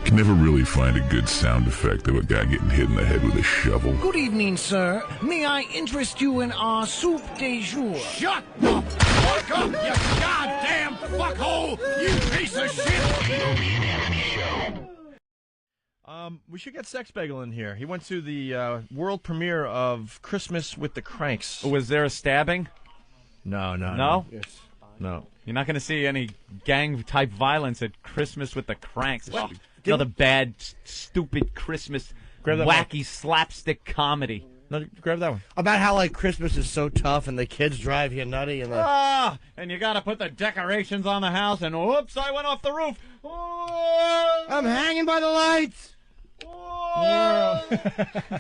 can never really find a good sound effect of a guy getting hit in the head with a shovel. Good evening, sir. May I interest you in our soup de jour? Shut the fuck up, you goddamn fuckhole! You piece of shit! The Opie and Anthony Show. We should get Sex Bagel in here. He went to the world premiere of Christmas with the Cranks. Was there a stabbing? No? Yes. No. You're not going to see any gang-type violence at Christmas with the Cranks. Well, Another bad, stupid Christmas, wacky slapstick comedy. No, grab that one. About how, like, Christmas is so tough and the kids drive you nutty. And and you got to put the decorations on the house, and whoops, I went off the roof. Oh, I'm hanging by the lights. I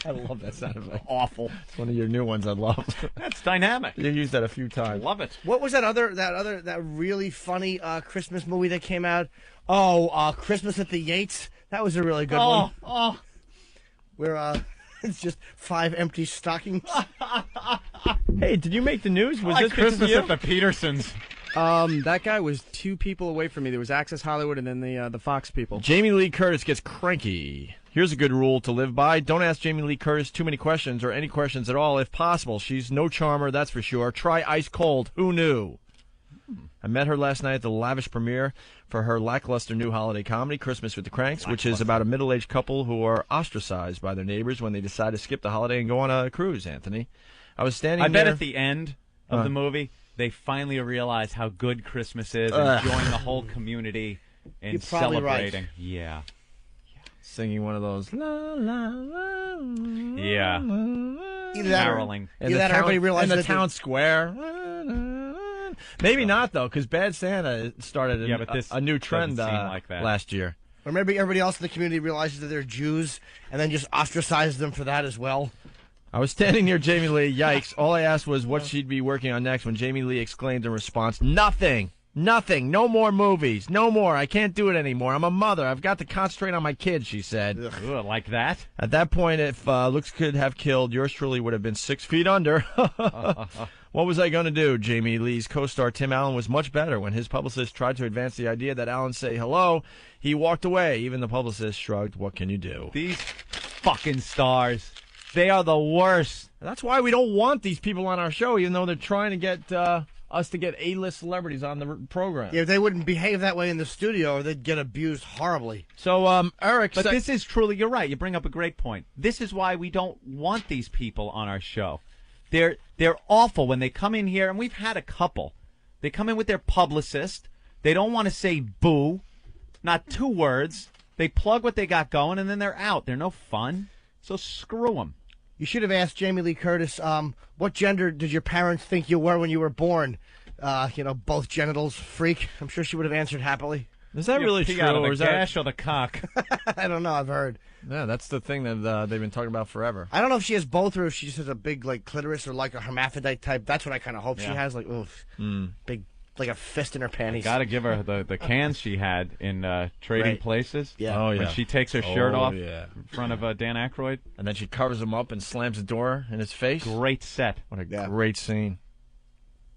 love that sound effect. Awful. It's one of your new ones I love. That's dynamic. You used that a few times. Love it. What was that really funny Christmas movie that came out? Christmas at the Yates. That was a really good one. Where it's just 5 empty stockings. Hey, did you make the news? Was like this Christmas you? at the Petersons? That guy was 2 people away from me. There was Access Hollywood and then the Fox people. Jamie Lee Curtis gets cranky. Here's a good rule to live by. Don't ask Jamie Lee Curtis too many questions or any questions at all if possible. She's no charmer, that's for sure. Try ice cold. Who knew? I met her last night at the lavish premiere for her lackluster new holiday comedy, Christmas with the Cranks, which is about a middle-aged couple who are ostracized by their neighbors when they decide to skip the holiday and go on a cruise, Anthony. I was standing there. I bet at the end of the movie, they finally realize how good Christmas is and join the whole community in celebrating. Right. Yeah. Singing one of those, la, la, la, yeah. Either that caroling. Either that everybody realized in the that town square. Maybe not, though, because Bad Santa started a new trend like that. last year. Or maybe everybody else in the community realizes that they're Jews and then just ostracized them for that as well. I was standing near Jamie Lee. Yikes. All I asked was what she'd be working on next when Jamie Lee exclaimed in response, "Nothing. Nothing. No more movies. No more. I can't do it anymore. I'm a mother. I've got to concentrate on my kids," she said. Ugh, like that? At that point, if looks could have killed, yours truly would have been 6 feet under. What was I going to do? Jamie Lee's co-star Tim Allen was much better. When his publicist tried to advance the idea that Allen say hello, he walked away. Even the publicist shrugged. What can you do? These fucking stars. They are the worst. That's why we don't want these people on our show, even though they're trying to get us to get A-list celebrities on the program. Yeah, if they wouldn't behave that way in the studio, they'd get abused horribly. So, Eric... But this is truly, you're right, you bring up a great point. This is why we don't want these people on our show. They're awful when they come in here, and we've had a couple. They come in with their publicist. They don't want to say boo, not 2 words. They plug what they got going, and then they're out. They're no fun, so screw them. You should have asked Jamie Lee Curtis, what gender did your parents think you were when you were born? Both genitals, freak. I'm sure she would have answered happily. Is that really true? Out of or the is gash or the cock? I don't know. I've heard. Yeah, that's the thing that they've been talking about forever. I don't know if she has both or if she just has a big, like, clitoris or, like, a hermaphrodite type. That's what I kind of hope she has. Like, oof. Big, like a fist in her panties. Got to give her the cans she had in Trading Places. Yeah. Oh, yeah. When she takes her shirt off in front of Dan Aykroyd. And then she covers him up and slams the door in his face. Great set. What a great scene.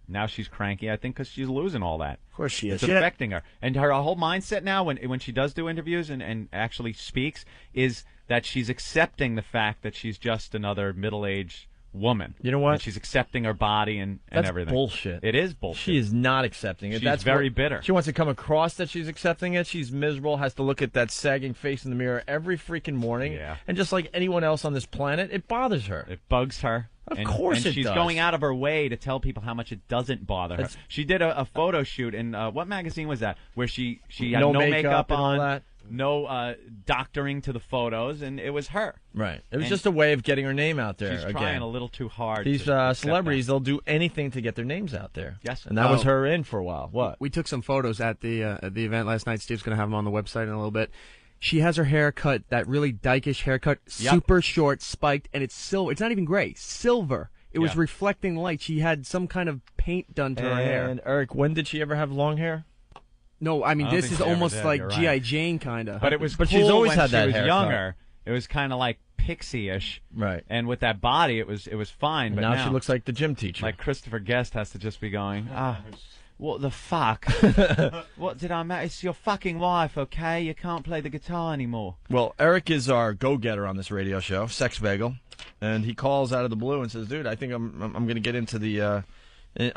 Now she's cranky, I think, because she's losing all that. Of course she is. It's affecting her. And her whole mindset now, when she does do interviews and actually speaks, is that she's accepting the fact that she's just another middle-aged woman. You know what? And she's accepting her body and everything. That's bullshit. It is bullshit. She is not accepting it. She's very bitter. She wants to come across that she's accepting it. She's miserable, has to look at that sagging face in the mirror every freaking morning. Yeah. And just like anyone else on this planet, it bothers her. It bugs her. Of course and it she's does. going out of her way to tell people how much it doesn't bother her. She did a photo shoot in, what magazine was that? Where she had no makeup and on, all that. no doctoring to the photos, and it was her. Right. It was just a way of getting her name out there. She's trying a little too hard. These to celebrities, they'll do anything to get their names out there. Yes. And that was her in for a while. What? We took some photos at the event last night. Steve's going to have them on the website in a little bit. She has her hair cut, that really dykish haircut, super short, spiked, and it's silver. It's not even gray. Silver. It was reflecting light. She had some kind of paint done to her hair. And Eric, when did she ever have long hair? No, I mean, this is almost like G.I. Jane kind of. But it was But cool she's always when had that she was haircut. younger. It was kind of like pixie-ish. Right. And with that body, it was fine. And but now she looks like the gym teacher. like Christopher Guest has to just be going, What the fuck? What did I make? It's your fucking wife, okay? You can't play the guitar anymore. Well, Eric is our go-getter on this radio show, Sex Bagel, and he calls out of the blue and says, "Dude, I think I'm going to get into the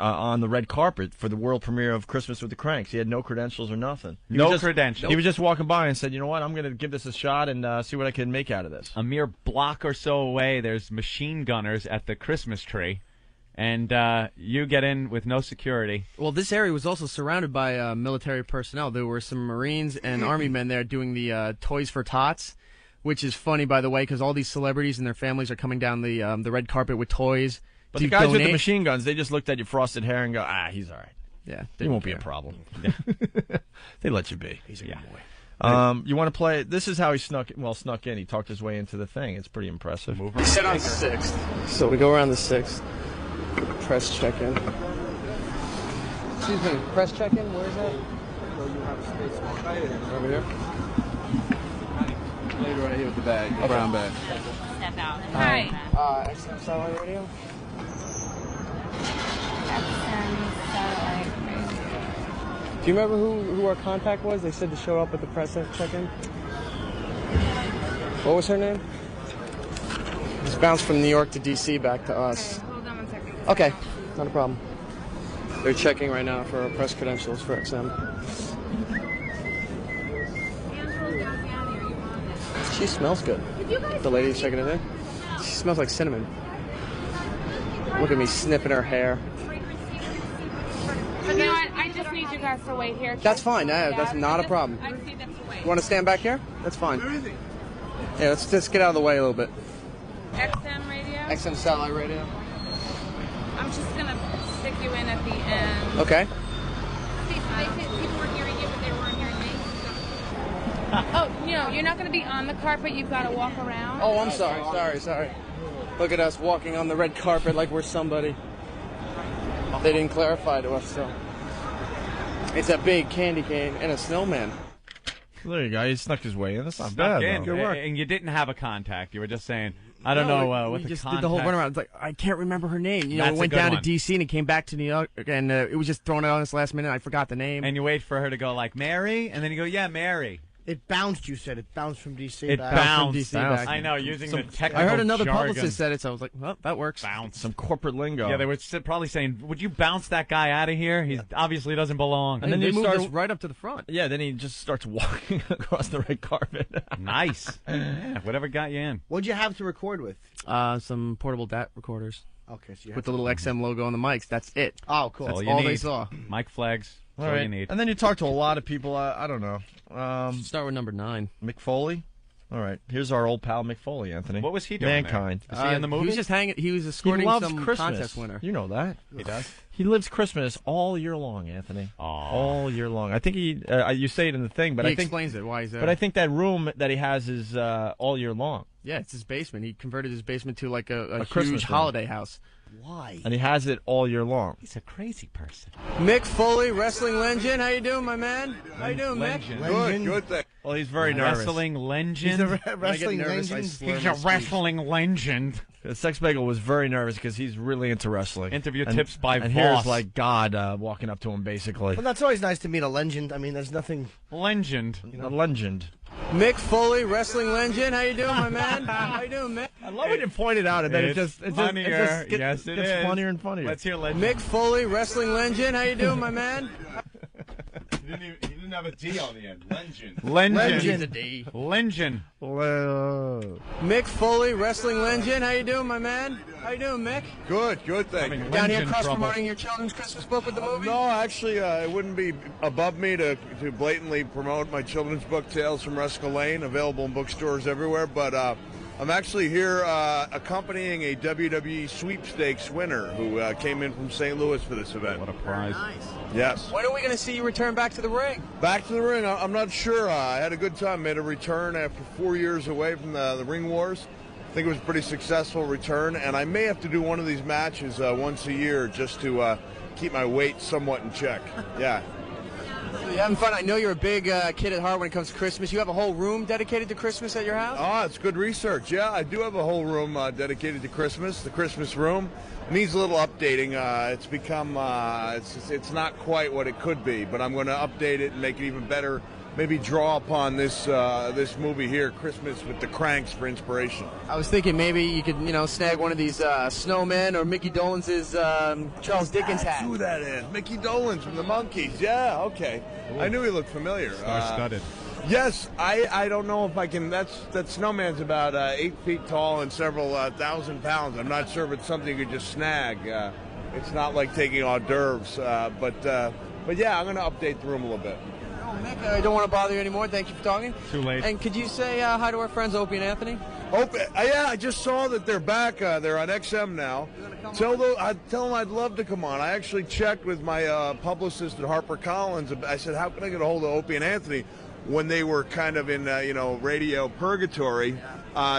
on the red carpet for the world premiere of Christmas with the Cranks." He had no credentials or nothing. No credentials. He was just walking by and said, "You know what? I'm going to give this a shot and see what I can make out of this." A mere block or so away, there's machine gunners at the Christmas tree. And you get in with no security. Well, this area was also surrounded by military personnel. There were some Marines and Army men there doing the Toys for Tots, which is funny, by the way, because all these celebrities and their families are coming down the red carpet with toys. But the guys with the machine guns, they just looked at your frosted hair and go, he's all right. Yeah, he won't be a problem. They let you be. He's a good boy. You want to play? This is how he snuck in. He talked his way into the thing. It's pretty impressive. He said on 6th. So we go around the 6th. Press check-in. Excuse me, press check-in? Where is that? You have space over here? Lady right here with the bag, the brown bag. Step out. Hi. XM Satellite Radio? XM Satellite Radio. Do you remember who our contact was? They said to show up at the press check-in. What was her name? It's bounced from New York to D.C. back to us. Okay, hold on 1 second. Okay, not a problem. They're checking right now for press credentials for XM. She smells good. The lady's checking it in. She smells like cinnamon. Look at me snipping her hair. But you know what? I just need you guys to wait here. That's fine. That's not a problem. I see them to wait. You want to stand back here? That's fine. Yeah, let's just get out of the way a little bit. XM radio? XM Satellite Radio. I'm just going to stick you in at the end. Okay. See, so they said people were hearing you, but they weren't hearing me. You're not going to be on the carpet. You've got to walk around. Oh, I'm sorry. Look at us walking on the red carpet like we're somebody. They didn't clarify to us, so. It's a big candy cane and a snowman. There you go. He snuck his way in. That's not bad. Good work. And you didn't have a contact. You were just saying, I don't know what the just contact. did the whole runaround. It's like, I can't remember her name. You know, That's it went a good down one. to D.C. and it came back to New York, and it was just thrown out on us last minute. I forgot the name. And you wait for her to go like, Mary? And then you go, yeah, Mary. It bounced, you said. It bounced from D.C. It back. bounced. From DC back. I know, using the technical I heard another jargon. publicist said it, so I was like, well, that works. Bounce. Some corporate lingo. Yeah, they were probably saying, would you bounce that guy out of here? He obviously doesn't belong. And then they they moved start- us right up to the front. Yeah, then he just starts walking across the red carpet. Nice. Yeah, whatever got you in. What'd you have to record with? Some portable DAT recorders Okay, so you with have the little XM logo on the mics. That's it. Oh, cool. That's you all need. they saw. Mic flags. That's All all right. you need. And then you talk to a lot of people. I don't know. Start with number 9. Mick Foley. All right. Here's our old pal Mick Foley, Anthony. What was he doing Mankind. there? Is he in the movie? He was just hanging. He was He escorting loves some Christmas. contest winner. You know that. He does? He lives Christmas all year long, Anthony. All year long. I think he. You say it in the thing, but he I think. explains it why he's there. But I think that room that he has is all year long, yeah, it's his basement. He converted his basement to like a Christmas huge room. holiday house. Why? and he has it all year long. He's a crazy person. Mick Foley, wrestling legend. How you doing, my man? How you doing, Mick? Legend. Good Well, Oh, he's very nervous. Wrestling legend. He's a When I get wrestling nervous, I legend. slur He's my a speech. wrestling legend. Sex Bagel was very nervous because he's really into wrestling. Interview And- tips by and Voss. here's like God walking up to him, basically. Well, that's always nice to meet a legend. I mean, there's nothing. Legend. A legend. Mick Foley, wrestling legend. How you doing, my man? How you doing, Mick? I love it you pointed out, and then It's funnier. Yes, it gets is. funnier and funnier. Let's hear legend. Mick Foley, wrestling legend. How you doing, my man? He didn't have a D on the end. Legend. Legend. Legend. Whoa. Mick Foley, wrestling legend. How you doing, my man? How you doing, Mick? Good, thank you. Down here Legend cross trouble. promoting your children's Christmas book with the movie? No, actually, it wouldn't be above me to blatantly promote my children's book, Tales from Resca Lane, available in bookstores everywhere. But I'm actually here accompanying a WWE sweepstakes winner who came in from St. Louis for this event. What a prize. Yes. When are we going to see you return back to the ring? Back to the ring. I'm not sure. I had a good time. Made a return after 4 years away from the Ring Wars. I think it was a pretty successful return, and I may have to do one of these matches once a year just to keep my weight somewhat in check. Yeah. So you having fun? I know you're a big kid at heart when it comes to Christmas. You have a whole room dedicated to Christmas at your house? Oh, it's good research. Yeah, I do have a whole room dedicated to Christmas, the Christmas room. It needs a little updating. It's become, it's not quite what it could be, but I'm going to update it and make it even better. Maybe draw upon this this movie here, Christmas with the Cranks, for inspiration. I was thinking maybe you could, snag one of these snowmen or Mickey Dolenz' Charles Dickens hat. Who that is? Mickey Dolenz from the Monkees. Yeah, okay. Ooh. I knew he looked familiar. Star-studded. Yes, I don't know if I can. That snowman's about 8 feet tall and several thousand pounds. I'm not sure if it's something you could just snag. It's not like taking hors d'oeuvres, but yeah, I'm going to update the room a little bit. Mick, I don't want to bother you anymore. Thank you for talking. Too late. And could you say hi to our friends Opie and Anthony? Opie, yeah, I just saw that they're back. They're on XM now. Tell them I'd love to come on. I actually checked with my publicist at HarperCollins. I said, how can I get a hold of Opie and Anthony when they were kind of in radio purgatory,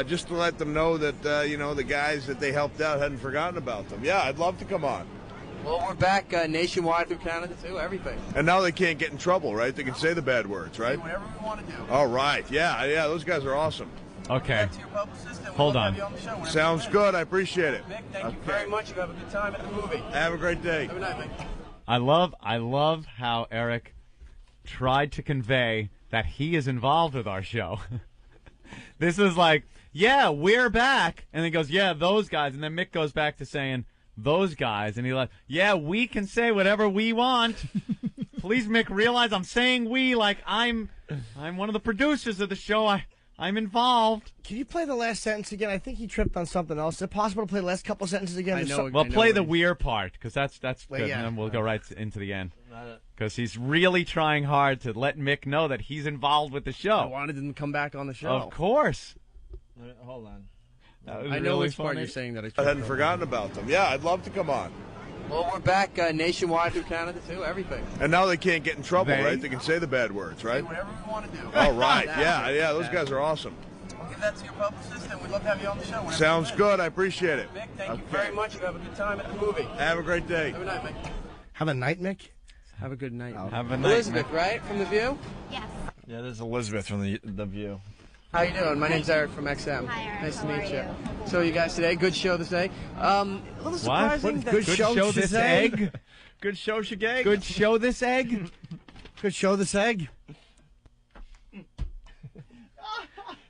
just to let them know that the guys that they helped out hadn't forgotten about them. Yeah, I'd love to come on. Well, we're back nationwide through Canada, too, everything. And now they can't get in trouble, right? They can say the bad words, right? Whatever we want to do. All right. Yeah, those guys are awesome. Okay. Hold on. Sounds good. I appreciate it. Mick, thank you very much. You have a good time at the movie. Have a great day. Have a night, Mick. I love how Eric tried to convey that he is involved with our show. This was like, yeah, we're back. And then he goes, yeah, those guys. And then Mick goes back to saying, those guys, and he like, yeah, we can say whatever we want. Please, Mick, realize I'm saying we like I'm one of the producers of the show. I'm involved. Can you play the last sentence again? I think he tripped on something else. Is it possible to play the last couple sentences again? Well, play the weird part, because that's good, yeah. and then we'll go right into the end. Because he's really trying hard to let Mick know that he's involved with the show. I wanted him to come back on the show. Of course. Hold on. I know which part you're saying that I hadn't forgotten about them. Yeah, I'd love to come on. Well, we're back nationwide through Canada, too, everything. And now they can't get in trouble, right? They can say the bad words, right? Whatever we want to do. All right. Yeah, those guys are awesome. I'll give that to your publicist, and we'd love to have you on the show. Sounds good. I appreciate it. Mick, thank you very much. You have a good time at the movie. Have a great day. Have a night, Mick. Have a night, Mick? Have a good night. Have a night, Elizabeth, Mick. right? From The View? Yes. Yeah, this is Elizabeth from the View. How you doing? My name's Eric from XM. Hi, Eric. Nice to How meet are you. you? So you guys today, good show today. A little surprising. Good show this egg. Good show, Shageg. Good show this egg. Could show this egg.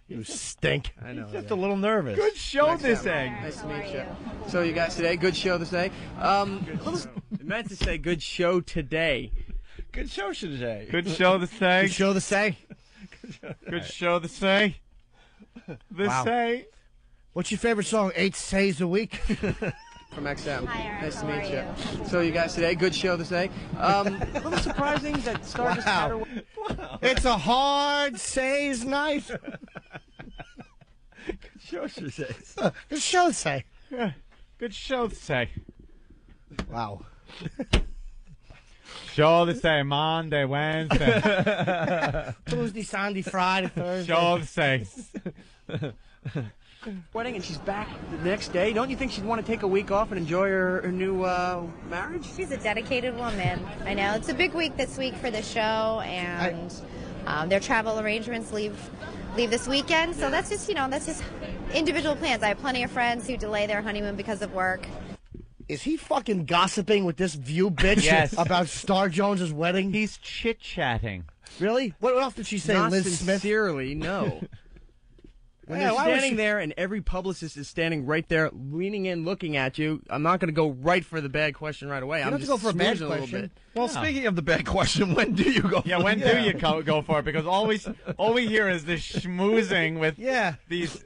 You stink. I know. Just a little nervous. Good show this egg. Nice to meet you. So you guys today, good show today. It meant to say good show today. Good show today. Good show this egg. Could show this egg. Good show this egg. This Wow. egg. What's your favorite song? 8 Says a Week? From XM. Hi, Eric. Nice to How meet are you. you? So you guys today, good show today. A little surprising that Star just had her. It's a hard say's night. Show today. Good show say. Yeah. Good show this egg. Wow. Show this egg. Monday, Wednesday. Tuesday, Sunday, Friday, Thursday. Show this egg. Wedding, and she's back the next day. Don't you think she'd want to take a week off and enjoy her new marriage? She's a dedicated woman. I know. It's a big week this week for the show, and their travel arrangements leave this weekend. So that's just, that's just individual plans. I have plenty of friends who delay their honeymoon because of work. Is he fucking gossiping with this View bitch Yes. about Star Jones's wedding? He's chit-chatting. Really? What else did she say, Not Liz Smith? sincerely, no. When Yeah, you're why was standing she- there and every publicist is standing right there, leaning in, looking at you, I'm not going to go right for the bad question right away. You I'm don't have just to go for a bad smoozing a little question. bit. Well, speaking of the bad question, when do you go? Yeah, when do you go for it? Because all we hear is this schmoozing with these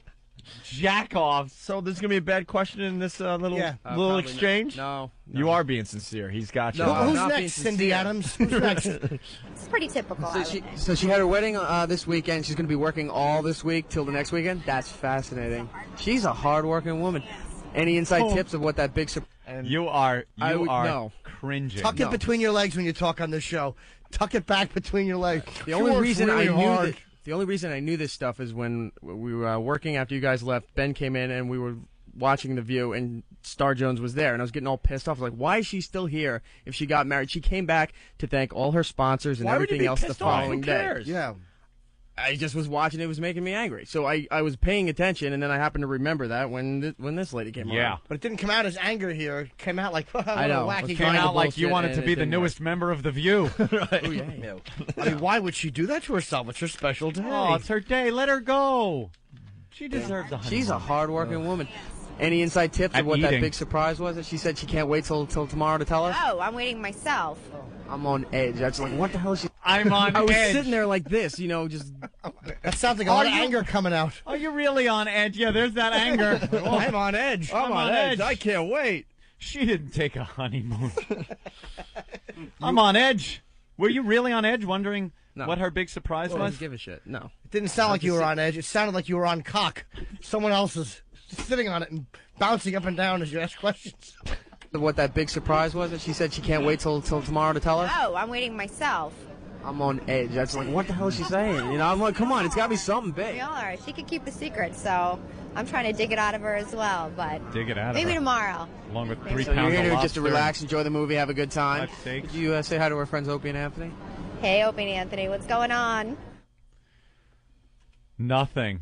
jack-offs. So there's gonna be a bad question in this little Probably exchange. No. You are being sincere. He's got you. No, I'm Who's not being next, Cindy sincere. Adams? Who's next? It's pretty typical. I would think. So she had her wedding this weekend. She's going to be working all this week till the next weekend. That's fascinating. She's a hard-working woman. Any inside tips of what that big surprise? You are no. cringing. Tuck it between your legs when you talk on this show. Tuck it back between your legs. The only works reason really I knew hard. the only reason I knew this stuff is when we were working after you guys left. Ben came in and we were watching The View, and Star Jones was there, and I was getting all pissed off. I was like, why is she still here if she got married? She came back to thank all her sponsors and everything else the following day. Yeah. I just was watching. It was making me angry. So I was paying attention, and then I happened to remember that when this lady came on. But it didn't come out as anger here. It came out like, what I know. a wacky It Came guy. out like you wanted to be the newest member of The View. Oh, yeah. I mean, why would she do that to herself? It's her special day. Oh, it's her day. Let her go. She deserves a honeymoon. She's a hard-working woman. Any inside tips of what that big surprise was that she said she can't wait till tomorrow to tell us? Oh, I'm waiting myself. I'm on edge. That's like, what the hell is she? I'm on I was edge. sitting there like this, just. That sounds like a lot of anger coming out. Are you really on edge? Yeah, there's that anger. Oh, I'm on edge. I'm on edge. I can't wait. She didn't take a honeymoon. I'm on edge. Were you really on edge, wondering what her big surprise I was? don't give a shit. No. It didn't sound like you were on edge. It sounded like you were on cock. Someone else is sitting on it and bouncing up and down as you ask questions. What that big surprise was that she said she can't wait till tomorrow to tell us? Oh, I'm waiting myself. I'm on edge. That's like, what the hell is she saying? I'm like, come on, it's got to be something big. We all are. She could keep the secret, so I'm trying to dig it out of her as well. But Dig it out of maybe her. tomorrow. Along with 3 So pounds you're of here lobster. just to relax, enjoy the movie, have a good time. Five steaks. Did you say hi to our friends Opie and Anthony? Hey, Opie and Anthony, what's going on? Nothing.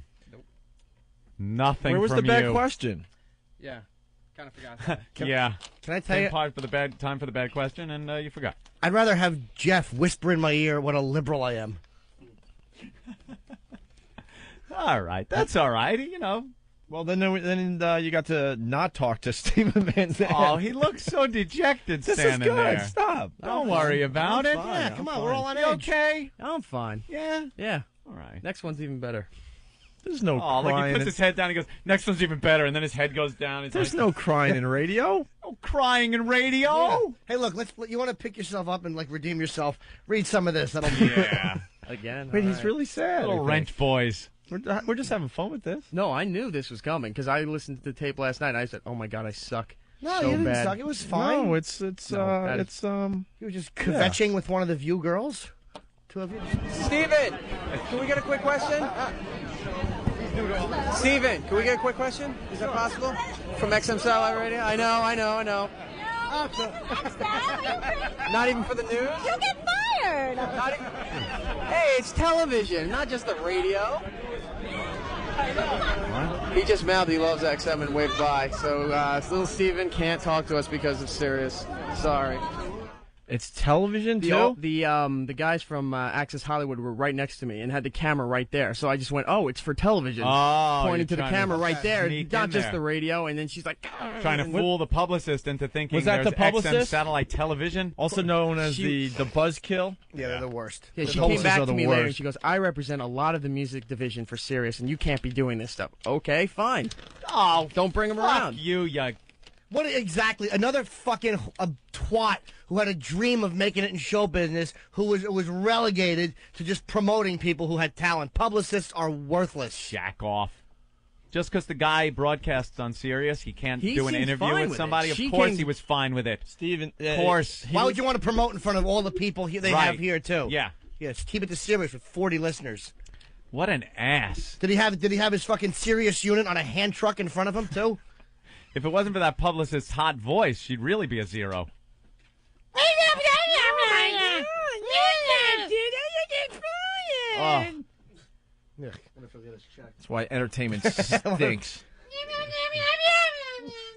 Nothing. Where was from the bad you. question? Yeah. Kind of forgot. Yeah. Can I tell you? Time for the bad question, and you forgot. I'd rather have Jeff whisper in my ear what a liberal I am. All right, that's all right. Well, then you got to not talk to Stephen Van Zandt. Oh, he looks so dejected This is standing good. there. Stop. Don't worry about it. fine. Yeah, I'm come on, fine. we're all on You edge. okay? I'm fine. Yeah. Yeah. All right. Next one's even better. There's no Oh, look, he crying. puts his head down. He goes, next one's even better. And then his head goes down. He's There's like, no crying in radio. no crying in radio. Hey, look, you want to pick yourself up and redeem yourself? Read some of this. That'll Yeah. Again. Wait, all he's right. really sad. Little I think. wrench boys. We're just having fun with this. No, I knew this was coming because I listened to the tape last night and I said, oh my God, I suck. No, so you didn't bad. suck. It was fine. No, You were just kvetching with one of the View girls. Two of you. Steven, can we get a quick question? Steven, can we get a quick question? Is that possible? From XM Satellite Radio? I know. Not even for the news? You'll get fired. Not even... Hey, it's television, not just the radio. He just mouthed he loves XM and waved by. So little Steven can't talk to us because of Sirius. Sorry. It's television too. The guys from Access Hollywood were right next to me and had the camera right there. So I just went, oh, it's for television. Oh, pointing you're to the trying camera to right there, sneak not in just there. the radio. And then she's like, Trying to fool the publicist into thinking Was that there's the publicist? XM satellite television. Also known as the buzzkill. Yeah, they're the worst. Yeah, The she whole- came back are to the me later and worst. she goes, I represent a lot of the music division for Sirius, and you can't be doing this stuff. Okay, fine. Oh, Don't bring them fuck around. you What exactly? Another fucking twat who had a dream of making it in show business, who was relegated to just promoting people who had talent. Publicists are worthless. jack off. Just because the guy broadcasts on Sirius, he can't He do an seems interview fine with with somebody. it. She Of course came- he was fine with it. Steven, Of course. Why would you want to promote in front of all the people they Right. have here too? Yeah. Yes, keep it to Sirius with 40 listeners. What an ass. Did he have his fucking Sirius unit on a hand truck in front of him too? If it wasn't for that publicist's hot voice, she'd really be a zero. Oh. That's why entertainment stinks.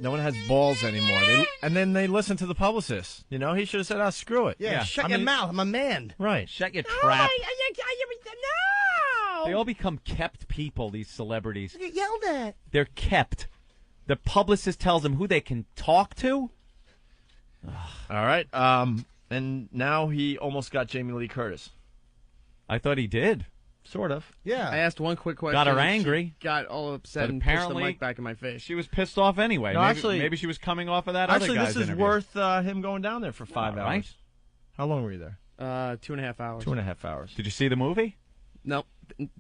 No one has balls anymore. And then they listen to the publicist. You know, he should have said, screw it. Yeah, shut I your mean- mouth. I'm a man. Right. Shut your trap. No! They all become kept people, these celebrities. You get yelled at. They're kept. The publicist tells them who they can talk to. All right. And now he almost got Jamie Lee Curtis. I thought he did. Sort of. Yeah. I asked one quick question. Got her and angry. She got all upset But and pushed the apparently- mic back in my face. She was pissed off anyway. No, maybe, actually- maybe she was coming off of that Actually, other guy's this is interview. worth him going down there for 5 All hours. right. How long were you there? 2.5 hours. 2.5 hours. Did you see the movie? Nope.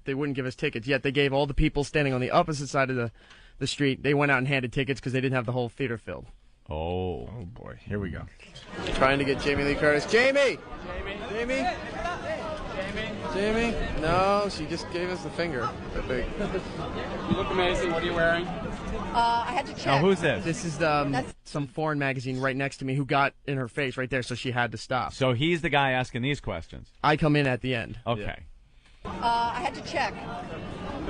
They wouldn't give us tickets. Yet they gave all the people standing on the opposite side of the street, they went out and handed tickets because they didn't have the whole theater filled. Oh. Oh, boy. Here we go. Trying to get Jamie Lee Curtis. Jamie! Jamie! Jamie? No, she just gave us the finger. I think. You look amazing. What are you wearing? I had to check. Now, who's this? This is some foreign magazine right next to me who got in her face right there, so she had to stop. So he's the guy asking these questions. I come in at the end. Okay. I had to check.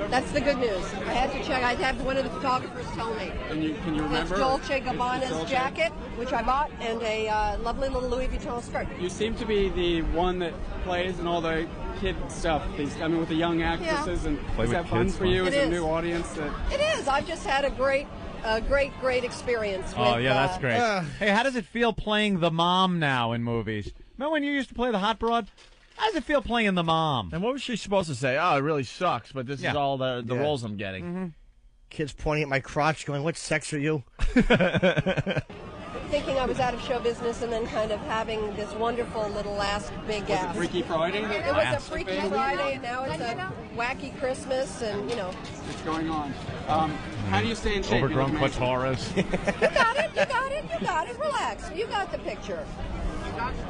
That's the good news. I had to check. I had one of the photographers tell me. Can you remember? It's Dolce Gabbana's jacket, which I bought, and a lovely little Louis Vuitton skirt. You seem to be the one that plays in all the kid stuff. With the young actresses, and Play is with that fun kids for you? It Is it a is. new audience? It is. I've just had a great experience. Oh, with, yeah, that's great. Hey, how does it feel playing the mom now in movies? Remember when you used to play the hot broad? How does it feel playing the mom? And what was she supposed to say? Oh, it really sucks, but this is all the roles I'm getting. Mm-hmm. Kids pointing at my crotch going, what sex are you? Thinking I was out of show business and then kind of having this wonderful little last big gasp. Was it Freaky Friday? It was a Freaky Friday, and now it's a wacky Christmas, and, It's going on. How do you stay in shape? Overgrown You look amazing. clitoris. You got it. Relax. You got the picture.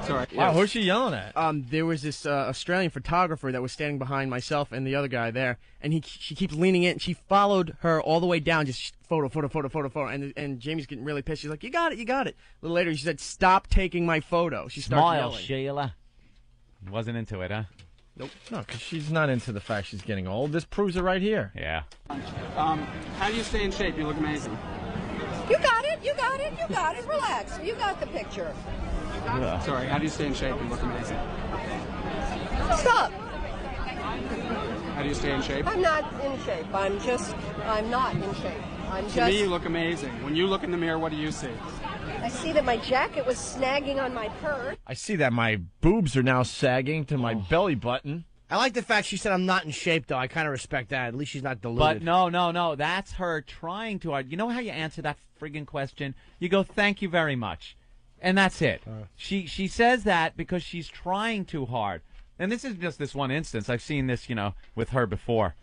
Sorry. Wow, who's she yelling at? There was this Australian photographer that was standing behind myself and the other guy there, and she keeps leaning in. She followed her all the way down, just photo, and Jamie's getting really pissed. She's like, you got it. A little later, she said, stop taking my photo. She started Smile, yelling. Sheila. Wasn't into it, huh? Nope. No, because she's not into the fact she's getting old. This proves it right here. Yeah. How do you stay in shape? You look amazing. You got it. Relax. You got the picture. Sorry. How do you stay in shape? You look amazing. Stop. How do you stay in shape? I'm not in shape. I'm not in shape. To me, you look amazing. When you look in the mirror, what do you see? I see that my jacket was snagging on my purse. I see that my boobs are now sagging to my belly button. I like the fact she said I'm not in shape, though. I kind of respect that. At least she's not deluded. But no. That's her trying to. You know how you answer that friggin' question? You go, thank you very much. And that's it. She says that because she's trying too hard. And this is just this one instance. I've seen this, with her before.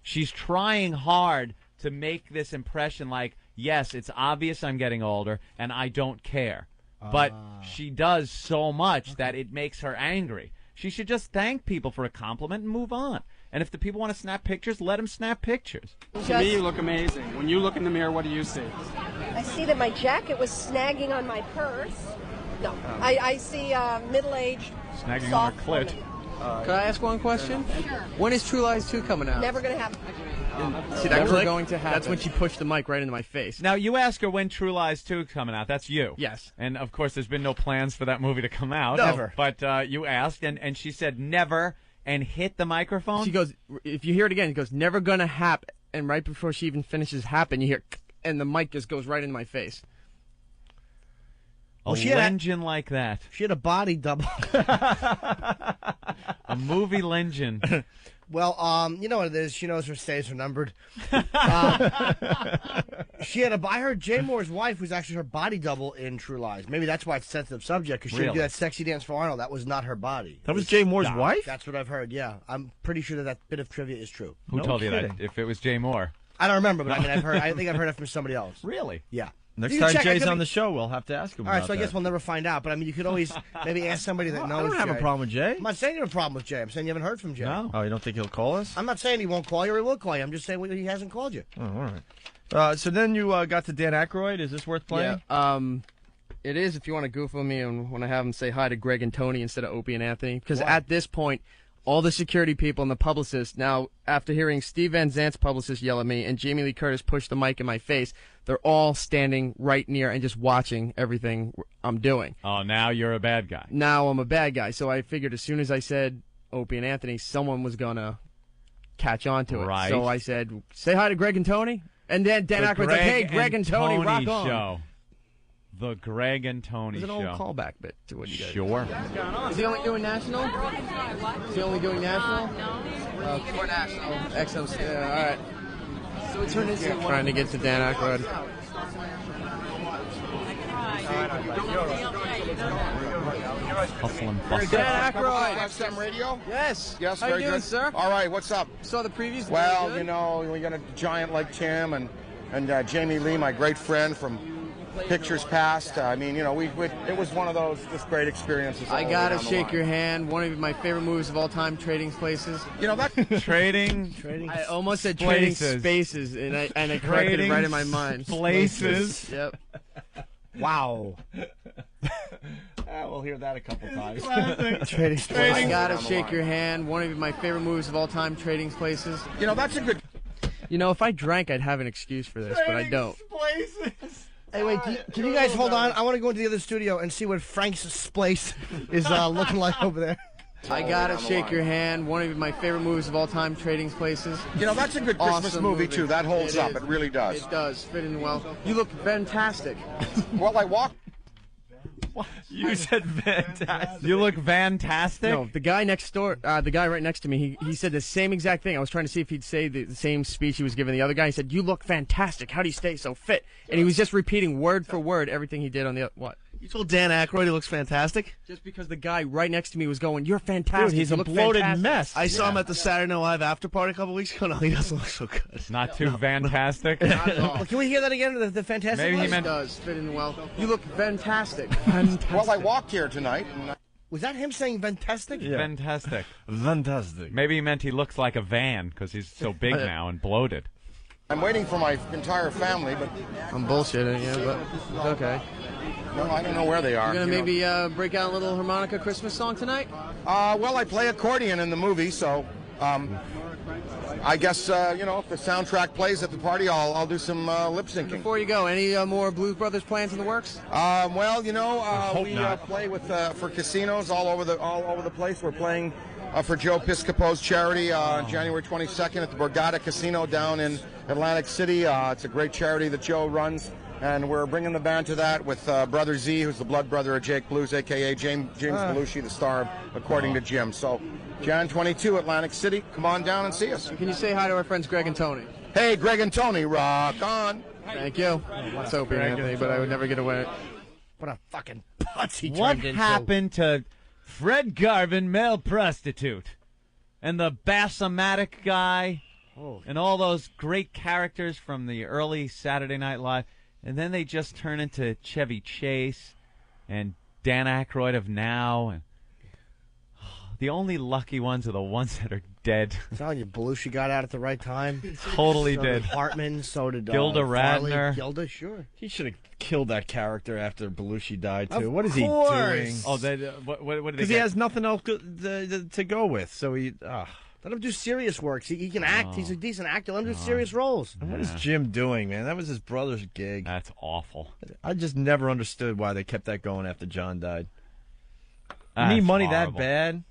She's trying hard to make this impression like, yes, it's obvious I'm getting older, and I don't care. But she does so much that it makes her angry. She should just thank people for a compliment and move on. And if the people want to snap pictures, let them snap pictures. To me, you look amazing. When you look in the mirror, what do you see? I see that my jacket was snagging on my purse. No, I see middle-aged, Snagging soft on her clit. woman. Can I ask one question? When is True Lies 2 coming out? Never going to happen. See that Never click? going to happen. That's when she pushed the mic right into my face. Now, you ask her when True Lies 2 is coming out. That's you. Yes. And, of course, there's been no plans for that movie to come out. No. Never. But you asked, and she said never and hit the microphone. She goes, if you hear it again, it goes, never gonna happen. And right before she even finishes happen, you hear, and the mic just goes right into my face. A legend like that. She had a body double. A movie legend. Well, you know what it is. She knows her days are numbered. She had I heard Jay Moore's wife was actually her body double in True Lies. Maybe that's why it's a sensitive subject, because she didn't do that sexy dance for Arnold. That was not her body. That was Jay Moore's wife? That's what I've heard, yeah. I'm pretty sure that bit of trivia is true. Who told you that? If it was Jay Moore. I don't remember, but I think I've heard it from somebody else. Really? Yeah. Next You time check, Jay's on the show, we'll have to ask him All right, about so I guess that. we'll never find out. But, I mean, you could always maybe ask somebody that knows I don't have Jay. a problem with Jay. I'm not saying you have a problem with Jay. I'm saying you haven't heard from Jay. No. Oh, you don't think he'll call us? I'm not saying he won't call you or he will call you. I'm just saying he hasn't called you. Oh, all right. So then you got to Dan Aykroyd. Is this worth playing? Yeah. It is if you want to goof on me and want to have him say hi to Greg and Tony instead of Opie and Anthony. Because at this point, all the security people and the publicists, now, after hearing Steve Van Zant's publicist yell at me and Jamie Lee Curtis push the mic in my face, they're all standing right near and just watching everything I'm doing. Oh, now you're a bad guy. Now I'm a bad guy. So I figured as soon as I said Opie and Anthony, someone was going to catch on to it. Right. So I said, say hi to Greg and Tony. And then Dan Aykroyd's like, hey, Greg and Tony, rock on. Show. The Greg and Tony It's an Show. old callback bit to what you guys Sure. Is he only doing national? Is he only doing national? No. For national. XM. All right. So it turned into trying to get to Dan Aykroyd. Hustle and bustle. Dan Aykroyd. XM Radio? Yes. Yes, How very you doing, good. sir? All right, what's up? Saw the previews. Well, you know, we got a giant like Tim and Jamie Lee, my great friend from pictures passed. I mean, you know, it was one of those just great experiences. I gotta shake your hand. One of my favorite movies of all time, Trading Places. You know that Trading. I almost said Trading Spaces, and I corrected it right in my mind. Places. Yep. Wow. We'll hear that a couple times. Trading Places. I gotta shake your hand. One of my favorite movies of all time, Trading Places. You know, that's a good. You know, if I drank, I'd have an excuse for this, but I don't. Places. Hey, wait, can you guys hold on? I want to go into the other studio and see what Frank's place is looking like over there. I gotta shake your hand. One of my favorite movies of all time, Trading Places. You know, that's a good Christmas movie, too. That holds up. It really does. It does. Fit in well. You look fantastic. Well, I walked. You said fantastic. You look fantastic? No, the guy next door, the guy right next to me, he said the same exact thing. I was trying to see if he'd say the same speech he was giving the other guy. He said, "You look fantastic. How do you stay so fit?" And he was just repeating word for word everything he did on the what? You told Dan Aykroyd he looks fantastic? Just because the guy right next to me was going, "You're fantastic." Dude, he's you a look bloated fantastic. mess. I saw him at the Saturday Night Live after party a couple weeks ago. No, he doesn't look so good. Not too fantastic? Not at all. Can we hear that again? The fantastic Maybe he voice? meant does fit in well. You look fantastic. Well, I walked here tonight. Was that him saying fantastic? Yeah. Fantastic. Fantastic. Maybe he meant he looks like a van because he's so big now and bloated. I'm waiting for my entire family, but I'm bullshitting, yeah, but it's okay. No, I don't know where they are. You're gonna maybe break out a little harmonica Christmas song tonight? Well, I play accordion in the movie, so I guess you know, if the soundtrack plays at the party, I'll do some lip syncing. Before you go, any more Blues Brothers plans in the works? Well, you know, we play with for casinos all over the place. We're playing for Joe Piscopo's charity on January 22nd at the Borgata Casino down in Atlantic City. It's a great charity that Joe runs, and we're bringing the band to that with Brother Z, who's the blood brother of Jake Blues, a.k.a. James Belushi, the star of According to Jim. So, Jan 22, Atlantic City. Come on down and see us. Can you say hi to our friends Greg and Tony? Hey, Greg and Tony, rock on. Thank you. It's Opie and Anthony, but I would never get away. What a fucking putz he What turned into. happened to Fred Garvin, male prostitute, and the Bassomatic guy, and all those great characters from the early Saturday Night Live, and then they just turn into Chevy Chase and Dan Aykroyd of now, and the only lucky ones are the ones that are dead. I'm telling you, Belushi got out at the right time. Totally so did. Did Hartman, so did Gilda Farley. Radner. Gilda, sure. He should have killed that character after Belushi died, too. Of What is he course. doing? Oh, what did they Because he get? has nothing else to go with, so he... Let him do serious works. He can act. He's a decent actor. Let him do serious roles. What is Jim doing, man? That was his brother's gig. That's awful. I just never understood why they kept that going after John died. You That's need money horrible. that bad?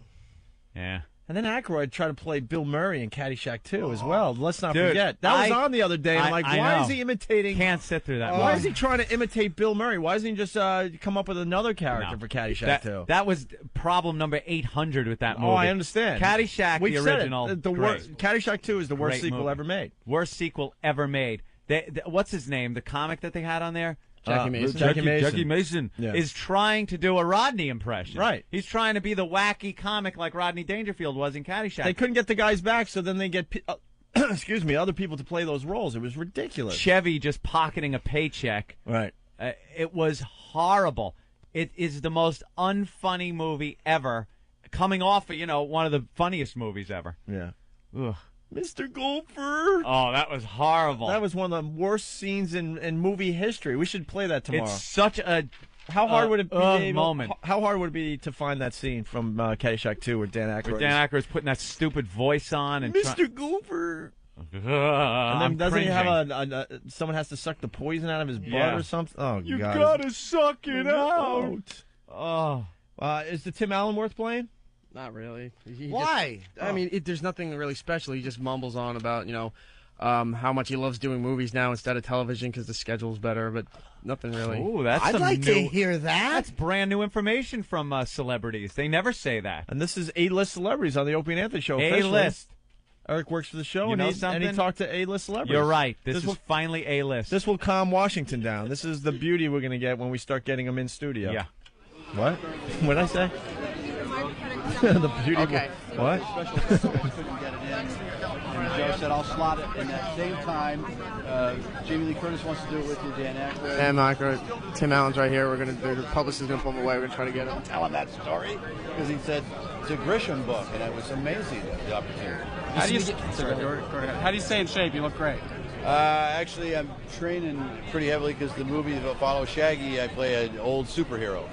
Yeah. And then Aykroyd tried to play Bill Murray in Caddyshack 2 as well. Let's not Dude, forget. That was I- on the other day. I'm like, I why know. is he imitating... Can't sit through that. Why movie. is he trying to imitate Bill Murray? Why doesn't he just come up with another character for Caddyshack 2? That was problem number 800 with that movie. Oh, I understand. Caddyshack, We've the said it. original. The great. Caddyshack 2 is the worst Great sequel movie. ever made. Worst sequel ever made. What's his name? The comic that they had on there? Jackie Mason. Jackie Mason Yeah. is trying to do a Rodney impression. Right. He's trying to be the wacky comic like Rodney Dangerfield was in Caddyshack. They couldn't get the guys back, so then they get, excuse me, other people to play those roles. It was ridiculous. Chevy just pocketing a paycheck. Right. It was horrible. It is the most unfunny movie ever, coming off of, one of the funniest movies ever. Yeah. Ugh. Mr. Gopher. Oh, that was horrible. That was one of the worst scenes in movie history. We should play that tomorrow. It's such a How hard would it be? moment. How hard would it be to find that scene from Caddyshack 2 where Dan Aykroyd? Dan Aykroyd's putting that stupid voice on and Mr. Gopher. And then doesn't he have someone has to suck the poison out of his butt or something? Oh, you God. gotta suck it out. Oh, is the Tim Allenworth playing? Not really. Why? I mean, there's nothing really special. He just mumbles on about, how much he loves doing movies now instead of television because the schedule's better, but nothing really. Ooh, that's I'd some like new, to hear that. That's brand new information from celebrities. They never say that. And this is A-list celebrities on the Opie and Anthony Show. officially. A-list. Eric works for the show, You and know he something? talked to A-list celebrities. You're right. This is will, finally A-list. This will calm Washington down. This is the beauty we're going to get when we start getting them in studio. Yeah. What? What did I say? The beauty. Okay. What? And Joe said, I'll slot it in that same time. Jamie Lee Curtis wants to do it with you, Dan Aykroyd. Dan Aykroyd, Tim Allen's right here. The publicist is going to pull him away. We're going to try to get him. Tell him that story. Because he said, it's a Grisham book, and it was amazing, the opportunity. How do you stay in shape? You look great. Actually, I'm training pretty heavily because the movie that follows Shaggy, I play an old superhero.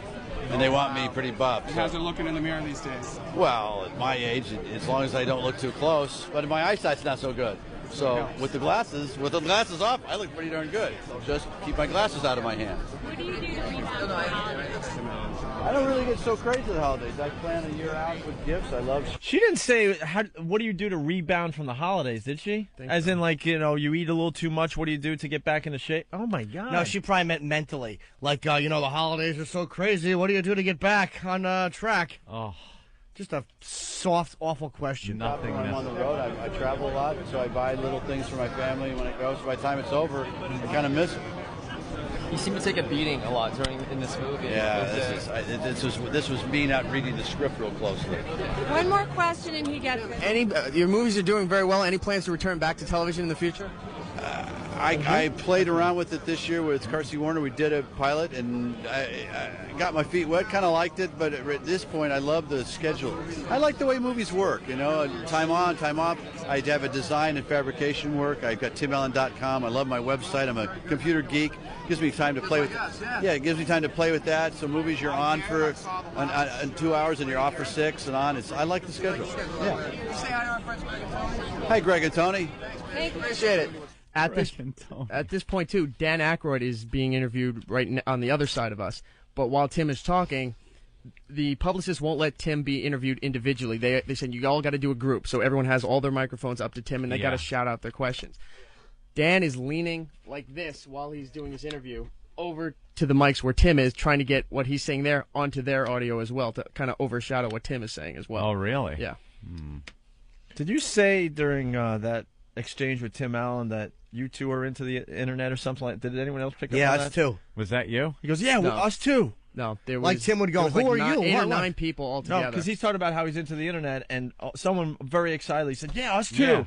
And they want me pretty buff. So. How's it looking in the mirror these days? Well, at my age, as long as I don't look too close. But my eyesight's not so good. So with the glasses off, I look pretty darn good. So just keep my glasses out of my hand. What do you do to rebound the holidays? I don't really get so crazy the holidays. I plan a year out with gifts. I love. She didn't say what do you do to rebound from the holidays, did she? As in, like, you eat a little too much. What do you do to get back into shape? Oh my God! No, she probably meant mentally. Like, the holidays are so crazy. What do you do to get back on track? Oh, just a soft, awful question. Nothing. When I'm on the road, I travel a lot, so I buy little things for my family when it goes. So by the time it's over, I kind of miss it. You seem to take a beating a lot in this movie. Yeah, this was me not reading the script real closely. One more question and he gets it. Your movies are doing very well. Any plans to return back to television in the future? I played around with it this year with Carsey Warner. We did a pilot, and I got my feet wet. Kind of liked it, but at this point, I love the schedule. I like the way movies work. Time on, time off. I have a design and fabrication work. I've got TimAllen.com. I love my website. I'm a computer geek. Gives me time to play with. It gives me time to play with that. So movies you're on for 2 hours and you're off for 6 and on. I like the schedule. Yeah. Say hi to our friends Greg and Tony. Hi, Greg and Tony. Appreciate it. At this point, too, Dan Aykroyd is being interviewed right on the other side of us. But while Tim is talking, the publicist won't let Tim be interviewed individually. They said, you all got to do a group. So everyone has all their microphones up to Tim, and they got to shout out their questions. Dan is leaning like this while he's doing his interview over to the mics where Tim is, trying to get what he's saying there onto their audio as well to kind of overshadow what Tim is saying as well. Oh, really? Yeah. Did you say during that exchange with Tim Allen that you two are into the internet or something like that? Did anyone else pick up on that? Yeah, us too. Was that you? He goes, yeah, No. Us too. No, there was like Tim would go, who are you? 8 or What? 9 people all together. No, because he's talking about how he's into the internet, and someone very excitedly said, yeah, us too. Yeah.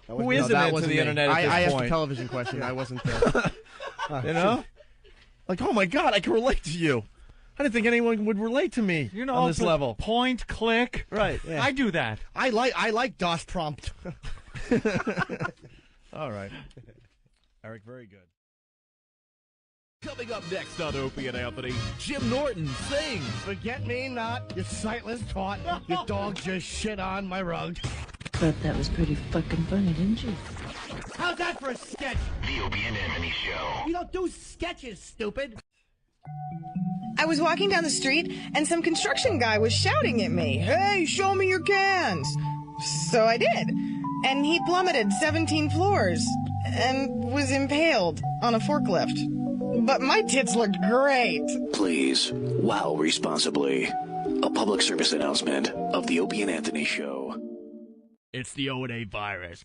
Who isn't into the internet at this I asked point? a television question. I wasn't there. Like, oh my God, I can relate to you. I didn't think anyone would relate to me on this level. Point, click. Right. Yeah. I do that. I like DOS prompt. All right. Eric, very good. Coming up next on Opie and Anthony, Jim Norton sings. Forget me not, you sightless twat. Your dog just shit on my rug. Thought that was pretty fucking funny, didn't you? How's that for a sketch? The Opie and Anthony Show. You don't do sketches, stupid. I was walking down the street, and some construction guy was shouting at me, "Hey, show me your cans!" So I did. And he plummeted 17 floors and was impaled on a forklift. But my tits looked great. Please, wow responsibly. A public service announcement of the Opie and Anthony Show. It's the O&A virus.